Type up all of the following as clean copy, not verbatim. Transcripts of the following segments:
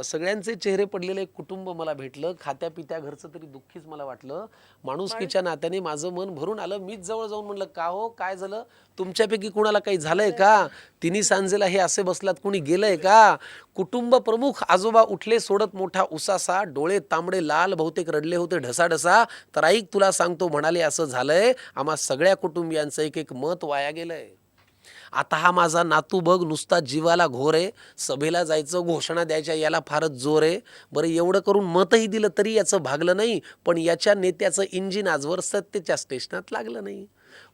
सगळ्यांचे चेहरे पडलेलं एक कुटुंब मला भेटलं. खात्या पित्या घरचं तरी दुःखीच मला वाटलं. माणुसकीच्या नात्याने माझं मन भरून आलं. मीच जवळ जाऊन म्हणलं, का हो काय झालं? तुमच्यापैकी कुणाला काही झालंय का? तिन्ही सांजेला हे असे बसलात, कुणी गेलंय का? कुटुंब प्रमुख आजोबा उठले सोडत मोठा उसासा, डोळे तांबडे लाल, बहुतेक रडले होते ढसाढसा. तर ऐक तुला सांगतो, म्हणाले असं झालंय, आम्हा सगळ्या कुटुंबियांचं एक एक मत वाया गेलंय. आता हा माझा नातू बघ नुसता जीवाला घोर आहे. सभेला जायचं, घोषणा द्यायच्या याला फारच जोर आहे. बरं एवढं करून मतही दिलं तरी याचं भागलं नाही. पण याच्या नेत्याचं इंजिन आजवर सत्तेच्या स्टेशनात लागलं नाही.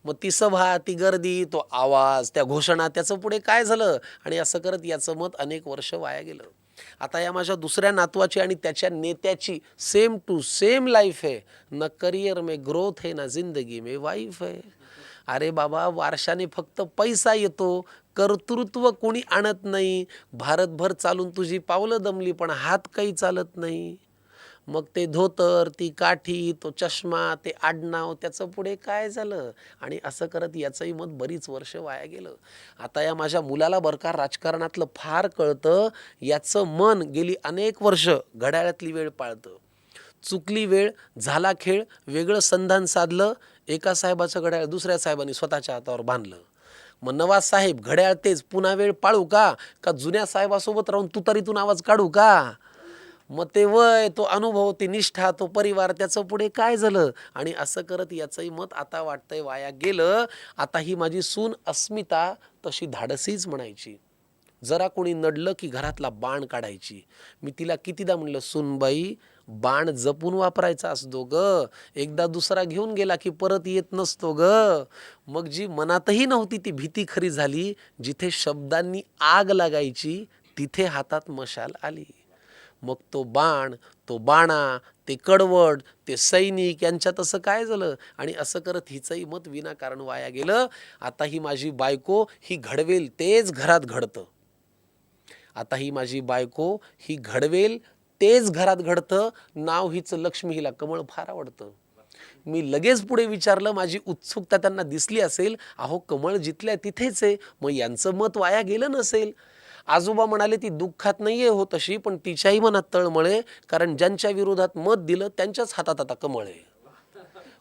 मग ती सभा, ती गर्दी, तो आवाज, त्या घोषणा, त्याचं पुढे काय झालं? आणि असं करत याचं मत अनेक वर्ष वाया गेलं. आता या माझ्या दुसऱ्या नातवाची आणि त्याच्या नेत्याची सेम टू सेम लाईफ आहे. ना करियर में ग्रोथ है, ना जिंदगी में वाईफ है. अरे बाबा, वारशाने फक्त पैसा येतो, कर्तृत्व कोणी आणत नाही. भारतभर चालून तुझी पावलं दमली, पण हात काही चालत नाही. मग ते धोतर, ती काठी, तो चष्मा, ते आडनाव, त्याचं पुढे काय झालं? आणि असं करत याचंही मत बरीच वर्ष वाया गेलं. आता या माझ्या मुलाला बरं का राजकारणातलं फार कळतं. याचं मन गेली अनेक वर्ष घड्याळातली वेळ पाळतं. चुकली वेळ, झाला खेळ, वेगळं संधान साधलं. एका साहेबाचं घड्याळ दुसऱ्या साहेबांनी स्वतःच्या हातावर बांधलं. मग नवा साहेब घड्याळ तेच, पुन्हा वेळ पाळू का? का जुन्या साहेबासोबत राहून तुतारीतून आवाज काढू का? मग ते वय, तो अनुभव, ती निष्ठा, तो परिवार, त्याचं पुढे काय झालं? आणि असं करत याचंही मत आता वाटतंय वाया गेलं. आता ही माझी सून अस्मिता तशी धाडसीच म्हणायची. जरा कोणी नडलं की घरातला बाण काढायची. मी तिला कितीदा म्हणलं, सूनबाई बाण जपून वापरायचा असतो ग. एकदा दुसरा घेऊन गेला की परत येत नसतो ग. मग जी मनातही नव्हती ती भीती खरी झाली. जिथे शब्दांनी आग लागायची तिथे हातात मशाल आली. मग तो बाण, तो बाणा, ते कडवड, ते सैनिक यांच्यात असं काय झालं? आणि असं करत हिचंही मत विनाकारण वाया गेलं. आता ही माझी बायको ही घडवेल तेच घरात घडतं. आता ही माझी बायको ही घडवेल तेच घरात घडतं. नाव हिचं लक्ष्मी, हिला कमळ फार आवडतं. मी लगेच पुढे विचारलं, माझी उत्सुकता त्यांना दिसली असेल. अहो कमळ जिथल्या तिथेच आहे, मग यांचं मत वाया गेलं नसेल. आजोबा म्हणाले, ती दुःखात नाहीये हो तशी, पण तिच्याही मनात तळमळ आहे. कारण ज्यांच्या विरोधात मत दिलं त्यांच्याच हातात आता कमळ आहे.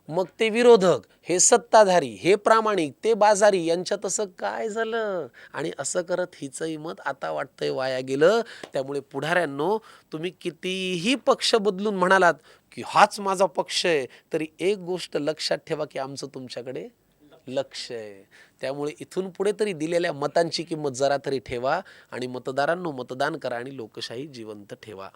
मग ते विरोधक, हे सत्ताधारी, हे प्रामाणिक, ते बाजारी, यांच्यात असं काय झालं? आणि असं करत हिचंही मत आता वाटतंय वाया गेलं. त्यामुळे पुढाऱ्यांनो, तुम्ही कितीही पक्ष बदलून म्हणालात की हाच माझा पक्ष आहे, तरी एक गोष्ट लक्षात ठेवा की आमचं तुमच्याकडे लक्ष आहे. त्यामुळे इथून पुढे तरी दिलेल्या मतांची किंमत जरा तरी ठेवा आणि मतदारांनो मतदान करा आणि लोकशाही जिवंत ठेवा.